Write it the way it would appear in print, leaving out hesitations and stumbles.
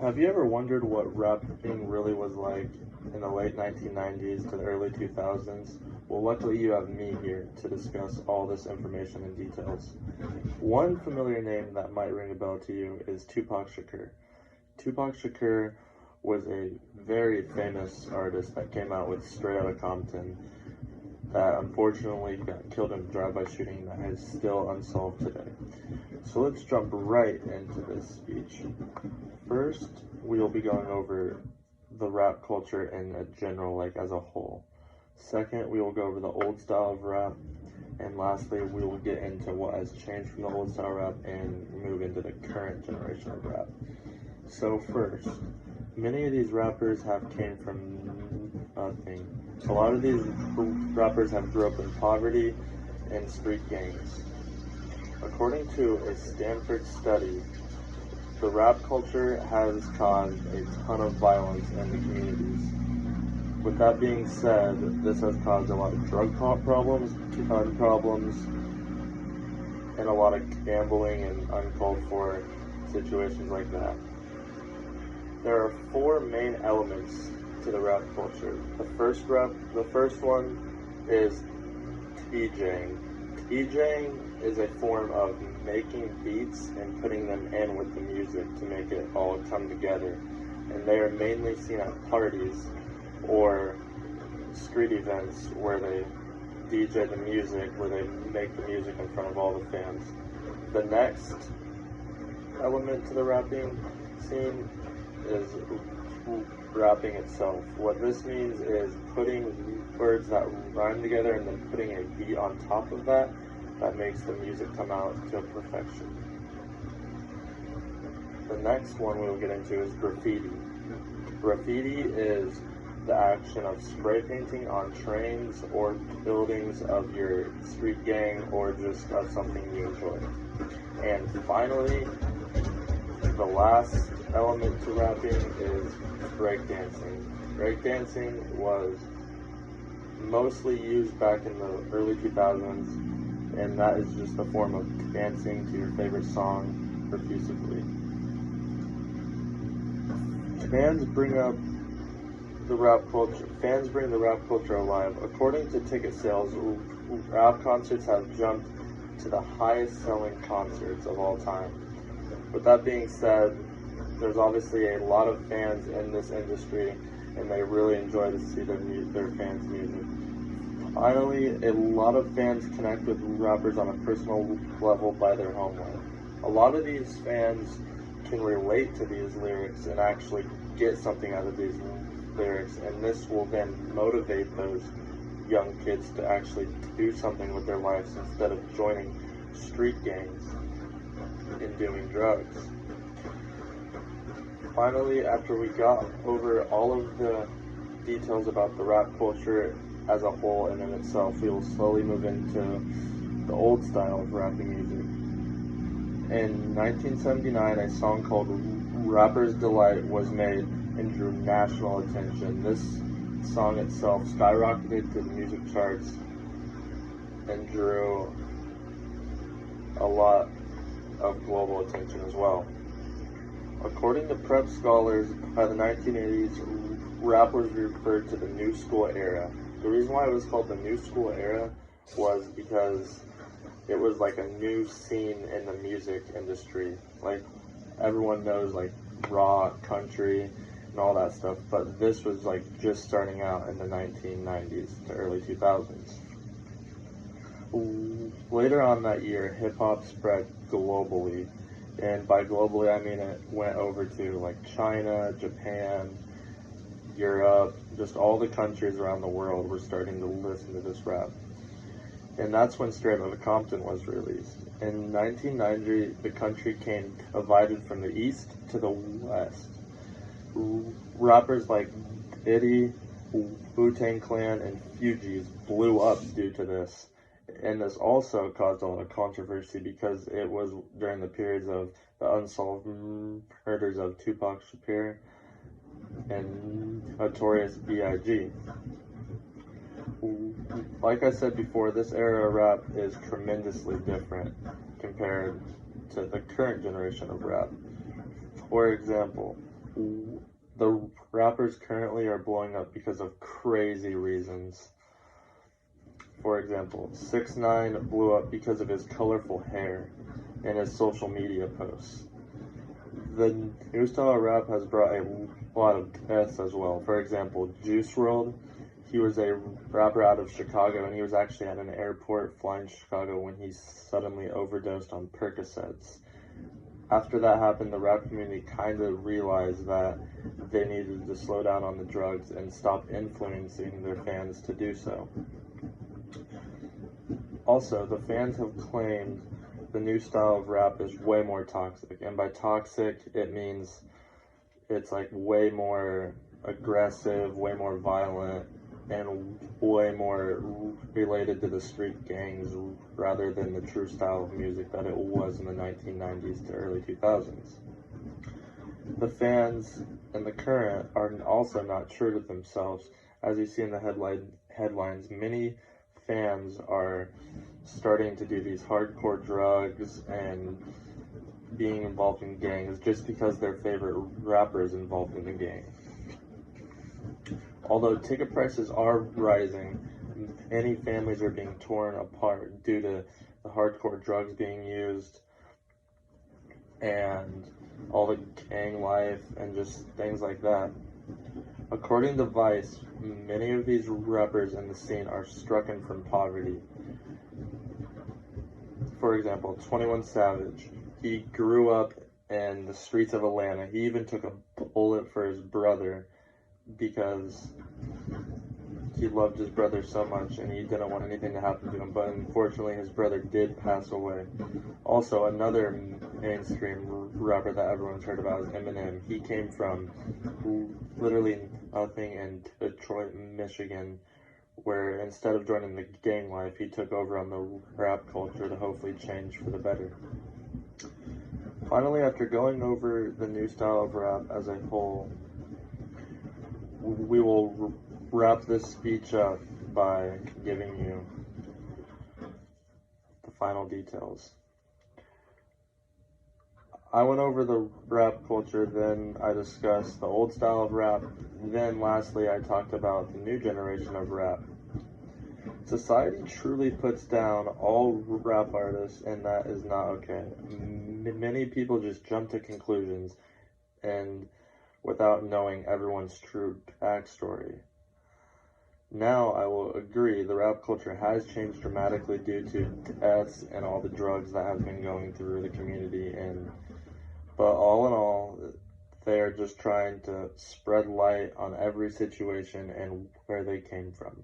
Have you ever wondered what rapping really was like in the late 1990s to the early 2000s? Well, luckily you have me here to discuss all this information and details. One familiar name that might ring a bell to you is Tupac Shakur. Tupac Shakur was a very famous artist that came out with Straight Outta Compton that unfortunately got killed in a drive-by shooting that is still unsolved today. So let's jump right into this speech. First, we will be going over the rap culture in a general, like as a whole. Second, we will go over the old style of rap. And lastly, we will get into what has changed from the old style rap and move into the current generation of rap. So first, many of these rappers have came from nothing. A lot of these rappers have grew up in poverty and street gangs. According to a Stanford study, the rap culture has caused a ton of violence in the communities. With that being said, this has caused a lot of drug problems, gun problems, and a lot of gambling and uncalled for situations like that. There are four main elements to the rap culture. The first one is DJing. DJing is a form of making beats and putting them in with the music to make it all come together. And they are mainly seen at parties or street events where they DJ the music, where they make the music in front of all the fans. The next element to the rapping scene is rapping itself. What this means is putting words that rhyme together and then putting a beat on top of that makes the music come out to perfection. The next one we'll get into is graffiti. Graffiti is the action of spray painting on trains or buildings of your street gang or just of something you enjoy. And finally, the last element to rapping is breakdancing. Breakdancing was mostly used back in the early 2000s, and that is just a form of dancing to your favorite song profusely. Fans bring the rap culture alive. According to ticket sales, rap concerts have jumped to the highest selling concerts of all time. With that being said, there's obviously a lot of fans in this industry, and they really enjoy to see their fans' music. Finally, a lot of fans connect with rappers on a personal level by their home life. A lot of these fans can relate to these lyrics and actually get something out of these lyrics, and this will then motivate those young kids to actually do something with their lives instead of joining street gangs and doing drugs. Finally, after we got over all of the details about the rap culture as a whole and in itself, we will slowly move into the old style of rapping music. In 1979, a song called Rapper's Delight was made and drew national attention. This song itself skyrocketed to the music charts and drew a lot of global attention as well. According to prep scholars, by the 1980s, rap was referred to the New School era. The reason why it was called the New School era was because it was like a new scene in the music industry. Like everyone knows like rock, country, and all that stuff, but this was like just starting out in the 1990s to early 2000s. Later on that year, hip-hop spread globally, and by globally I mean it went over to like China, Japan, Europe, just all the countries around the world were starting to listen to this rap. And that's when Straight Outta Compton was released. In 1990, the country came divided from the east to the west. Rappers like Diddy, Wu-Tang Clan, and Fugees blew up due to this. And this also caused a lot of controversy because it was during the periods of the unsolved murders of Tupac Shakur and Notorious B.I.G. Like I said before, this era of rap is tremendously different compared to the current generation of rap. For example, The rappers currently are blowing up because of crazy reasons. For example, 6ix9ine blew up because of his colorful hair and his social media posts. The new style of rap has brought a lot of deaths as well. For example, Juice WRLD, he was a rapper out of Chicago, and he was actually at an airport flying to Chicago when he suddenly overdosed on Percocets. After that happened, the rap community kind of realized that they needed to slow down on the drugs and stop influencing their fans to do so. Also, the fans have claimed the new style of rap is way more toxic, and by toxic, it means it's like way more aggressive, way more violent, and way more related to the street gangs rather than the true style of music that it was in the 1990s to early 2000s. The fans in the current are also not true to themselves. As you see in the headlines, many fans are starting to do these hardcore drugs and being involved in gangs just because their favorite rapper is involved in the gang. Although ticket prices are rising, many families are being torn apart due to the hardcore drugs being used and all the gang life and just things like that. According to Vice, many of these rappers in the scene are stricken from poverty. For example, 21 Savage, he grew up in the streets of Atlanta. He even took a bullet for his brother because he loved his brother so much and he didn't want anything to happen to him, but unfortunately his brother did pass away. Also, another mainstream rapper that everyone's heard about is Eminem. He came from literally nothing in Detroit, Michigan, where instead of joining the gang life, he took over on the rap culture to hopefully change for the better. Finally, after going over the new style of rap as a whole, we will wrap this speech up by giving you the final details. I went over the rap culture, then I discussed the old style of rap, then lastly I talked about the new generation of rap. Society truly puts down all rap artists, and that is not okay. Many people just jump to conclusions and without knowing everyone's true backstory. Now, I will agree, the rap culture has changed dramatically due to deaths and all the drugs that have been going through the community, but all in all, they are just trying to spread light on every situation and where they came from.